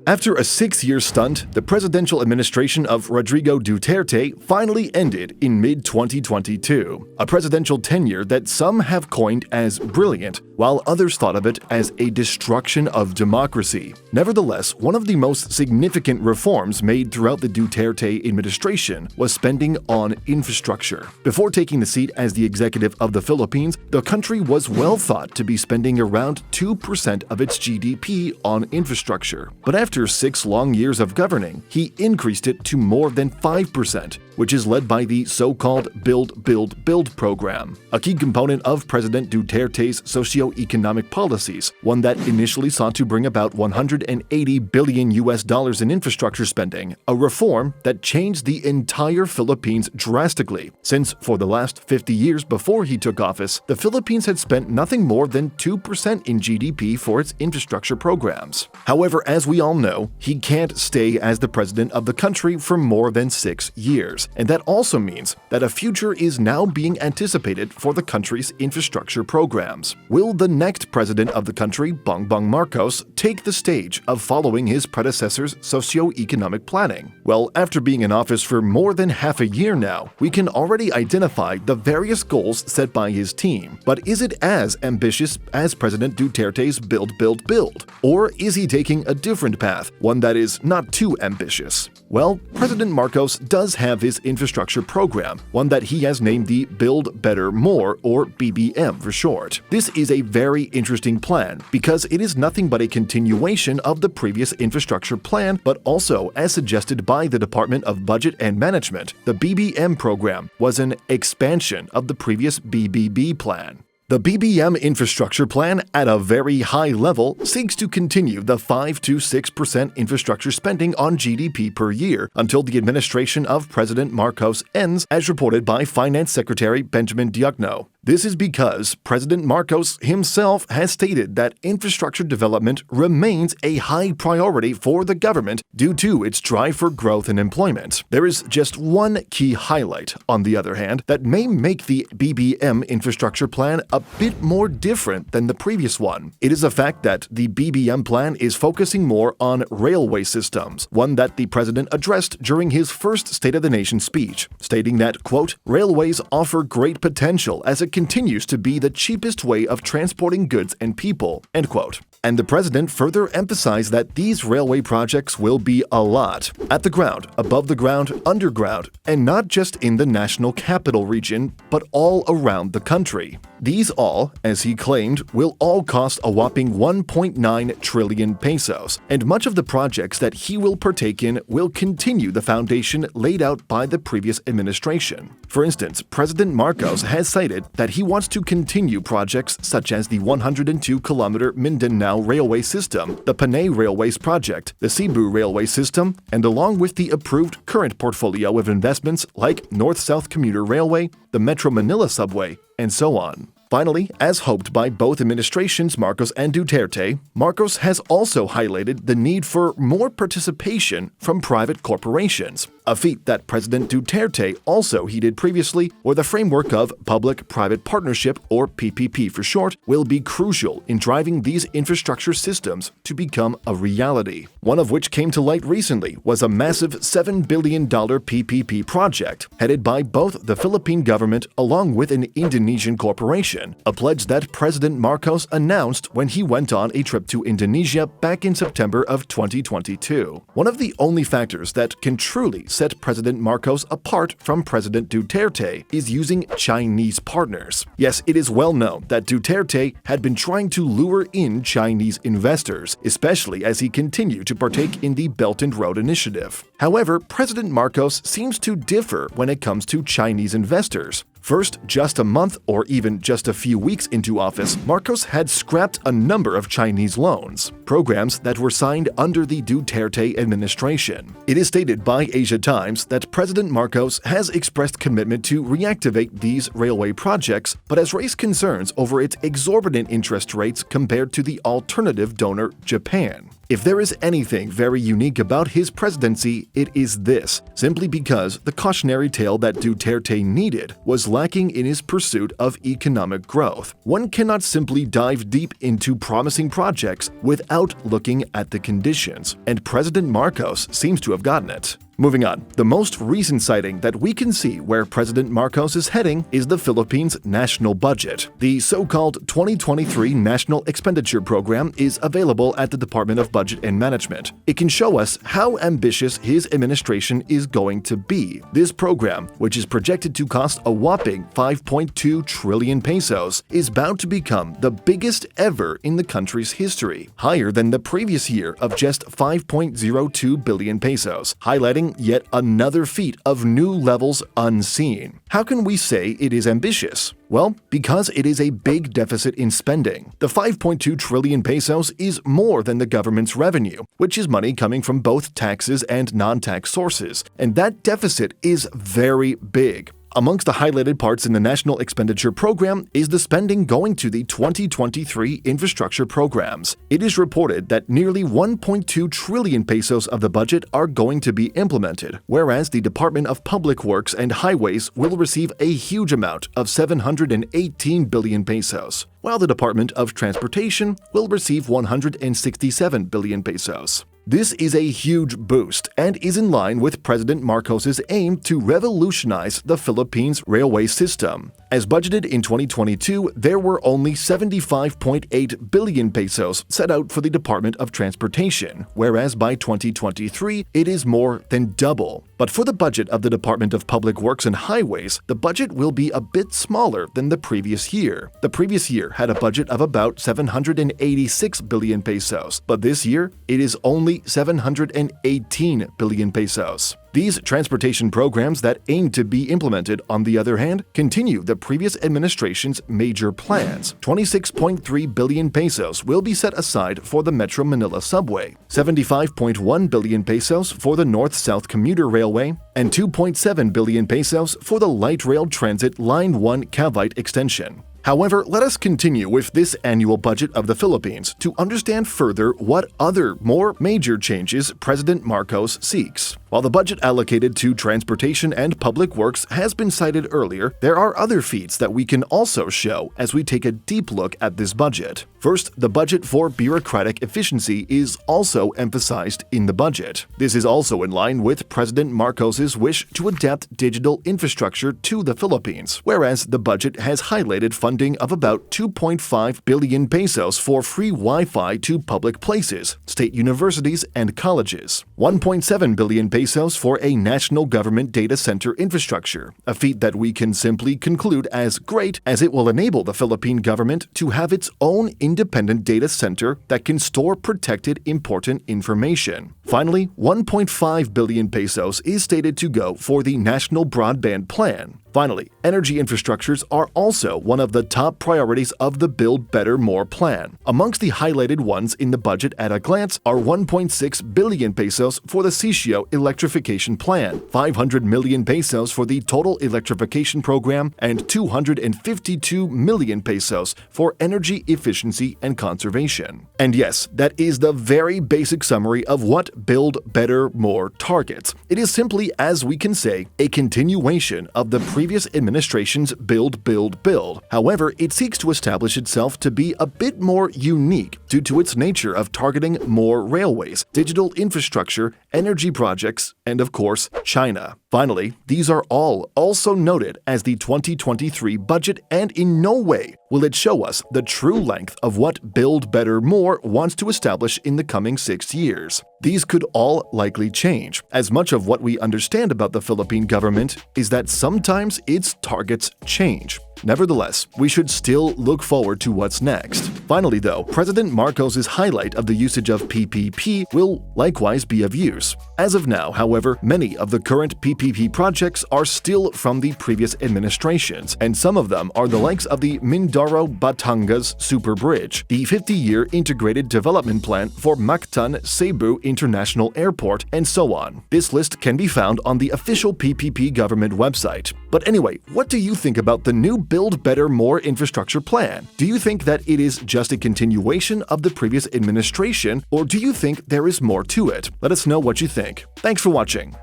After a 6-year stunt, the presidential administration of Rodrigo Duterte finally ended in mid-2022, a presidential tenure that some have coined as brilliant, while others thought of it as a destruction of democracy. Nevertheless, one of the most significant reforms made throughout the Duterte administration was spending on infrastructure. Before taking the seat as the executive of the Philippines, the country was well thought to be spending around 2% of its GDP on infrastructure. But after 6 long years of governing, he increased it to more than 5%, which is led by the so-called Build, Build, Build program, a key component of President Duterte's socio-economic policies, one that initially sought to bring about $180 billion in infrastructure spending, a reform that changed the entire Philippines drastically, since for the last 50 years before he took office, the Philippines had spent nothing more than 2% in GDP for its infrastructure programs. However, as we all know, he can't stay as the president of the country for more than 6 years. And that also means that a future is now being anticipated for the country's infrastructure programs. Will the next president of the country, Bongbong Marcos, take the stage of following his predecessor's socio-economic planning? Well, after being in office for more than half a year now, we can already identify the various goals set by his team. But is it as ambitious as President Duterte's Build, Build, Build? Or is he taking a different path, one that is not too ambitious? Well, President Marcos does have his infrastructure program, one that he has named the Build Better More, or BBM for short. This is a very interesting plan because it is nothing but a continuation of the previous infrastructure plan, but also, as suggested by the Department of Budget and Management, the BBM program was an expansion of the previous BBB plan. The BBM infrastructure plan, at a very high level, seeks to continue the 5 to 6% infrastructure spending on GDP per year until the administration of President Marcos ends, as reported by Finance Secretary Benjamin Diokno. This is because President Marcos himself has stated that infrastructure development remains a high priority for the government due to its drive for growth and employment. There is just one key highlight, on the other hand, that may make the BBM infrastructure plan a bit more different than the previous one. It is a fact that the BBM plan is focusing more on railway systems, one that the president addressed during his first State of the Nation speech, stating that, quote, "Railways offer great potential as it continues to be the cheapest way of transporting goods and people," end quote. And the president further emphasized that these railway projects will be a lot, at the ground, above the ground, underground, and not just in the national capital region, but all around the country. These all, as he claimed, will all cost a whopping 1.9 trillion pesos, and much of the projects that he will partake in will continue the foundation laid out by the previous administration. For instance, President Marcos has cited that he wants to continue projects such as the 102-kilometer Mindanao Railway System, the Panay Railways Project, the Cebu Railway System, and along with the approved current portfolio of investments like North-South Commuter Railway, the Metro Manila Subway, and so on. Finally, as hoped by both administrations, Marcos and Duterte, Marcos has also highlighted the need for more participation from private corporations, a feat that President Duterte also heeded previously, where the framework of Public-Private Partnership, or PPP for short, will be crucial in driving these infrastructure systems to become a reality. One of which came to light recently was a massive $7 billion PPP project headed by both the Philippine government along with an Indonesian corporation, a pledge that President Marcos announced when he went on a trip to Indonesia back in September of 2022. One of the only factors that can truly set President Marcos apart from President Duterte is using Chinese partners. Yes, it is well known that Duterte had been trying to lure in Chinese investors, especially as he continued to partake in the Belt and Road Initiative. However, President Marcos seems to differ when it comes to Chinese investors. First, just a month or even just a few weeks into office, Marcos had scrapped a number of Chinese loans, programs that were signed under the Duterte administration. It is stated by Asia Times that President Marcos has expressed commitment to reactivate these railway projects, but has raised concerns over its exorbitant interest rates compared to the alternative donor, Japan. If there is anything very unique about his presidency, it is this, simply because the cautionary tale that Duterte needed was lacking in his pursuit of economic growth. One cannot simply dive deep into promising projects without looking at the conditions, and President Marcos seems to have gotten it. Moving on, the most recent sighting that we can see where President Marcos is heading is the Philippines' national budget. The so-called 2023 National Expenditure Program is available at the Department of Budget and Management. It can show us how ambitious his administration is going to be. This program, which is projected to cost a whopping 5.2 trillion pesos, is bound to become the biggest ever in the country's history, higher than the previous year of just 5.02 billion pesos, highlighting yet another feat of new levels unseen. How can we say it is ambitious? Well, because it is a big deficit in spending. The 5.2 trillion pesos is more than the government's revenue, which is money coming from both taxes and non-tax sources, and that deficit is very big. Amongst the highlighted parts in the National Expenditure Program is the spending going to the 2023 infrastructure programs. It is reported that nearly 1.2 trillion pesos of the budget are going to be implemented, whereas the Department of Public Works and Highways will receive a huge amount of 718 billion pesos, while the Department of Transportation will receive 167 billion pesos. This is a huge boost and is in line with President Marcos's aim to revolutionize the Philippines railway system. As budgeted in 2022, there were only 75.8 billion pesos set out for the Department of Transportation, whereas by 2023, it is more than double. But for the budget of the Department of Public Works and Highways, the budget will be a bit smaller than the previous year. The previous year had a budget of about 786 billion pesos, but this year, it is only 718 billion pesos. These transportation programs that aim to be implemented, on the other hand, continue the previous administration's major plans. 26.3 billion pesos will be set aside for the Metro Manila subway, 75.1 billion pesos for the North-South Commuter Railway, and 2.7 billion pesos for the Light Rail Transit Line 1 Cavite extension. However, let us continue with this annual budget of the Philippines to understand further what other, more major changes President Marcos seeks. While the budget allocated to transportation and public works has been cited earlier, there are other feats that we can also show as we take a deep look at this budget. First, the budget for bureaucratic efficiency is also emphasized in the budget. This is also in line with President Marcos's wish to adapt digital infrastructure to the Philippines, whereas the budget has highlighted funding of about 2.5 billion pesos for free Wi-Fi to public places, state universities, and colleges, 1.7 billion pesos for a national government data center infrastructure, a feat that we can simply conclude as great as it will enable the Philippine government to have its own independent data center that can store protected important information. Finally, 1.5 billion pesos is stated to go for the National Broadband Plan. Finally, energy infrastructures are also one of the top priorities of the Build Better More plan. Amongst the highlighted ones in the budget at a glance are 1.6 billion pesos for the Sitio Electrification Plan, 500 million pesos for the Total Electrification Program, and 252 million pesos for energy efficiency and conservation. And yes, that is the very basic summary of what Build Better More targets. It is simply, as we can say, a continuation of the previous administration's Build, Build, Build. However, it seeks to establish itself to be a bit more unique due to its nature of targeting more railways, digital infrastructure, energy projects, and of course, China. Finally, these are all also noted as the 2023 budget, and in no way will it show us the true length of what Build Better More wants to establish in the coming 6 years. These could all likely change, as much of what we understand about the Philippine government is that sometimes its targets change. Nevertheless, we should still look forward to what's next. Finally though, President Marcos's highlight of the usage of PPP will likewise be of use. As of now, however, many of the current PPP projects are still from the previous administrations, and some of them are the likes of the Mindoro Lazaro Batangas Super Bridge, the 50-year Integrated Development Plan for Mactan-Cebu International Airport, and so on. This list can be found on the official PPP government website. But anyway, what do you think about the new Build Better More infrastructure plan? Do you think that it is just a continuation of the previous administration, or do you think there is more to it? Let us know what you think. Thanks for watching.